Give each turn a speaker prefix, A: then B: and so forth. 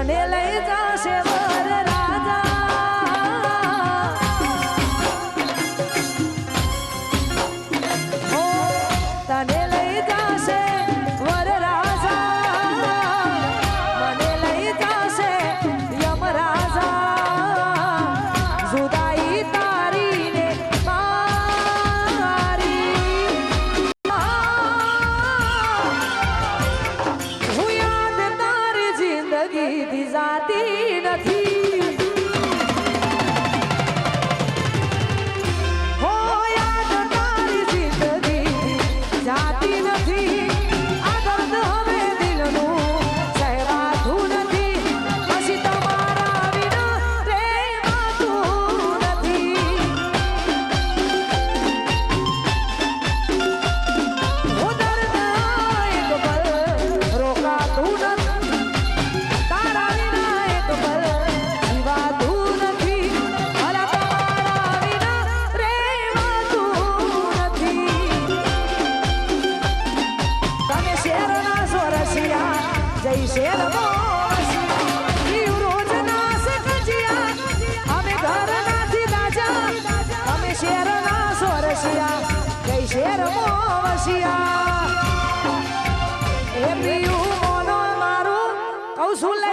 A: તને લઈ જાશે વર રાજા તને લઈ જાશે વર રાજા મને લઈ જાશે યમ રાજા જુદાઈ તારી ને મારી હું યાદ તારી જિંદગી થી જાતી નથી જાતી નથી આ દર્દ હવે દિલનું સહેવાતું નથી પછી તમારા વિના રહેવાતું નથી હું દર્દ એક પલ રોકાતું નથી તારા વિના એક પલ જીવાતું નથી અલા તમારા વિના રહેવાતું નથી તમે શેરના સોરસિયા જય શેર જીવ રોજના સકજિયા અમે ઘરનાથી દાજા તમે શેરના સોરસિયા જય શેર મોવસિયા એ પ્રિયું મોનો મારું કૌશુલ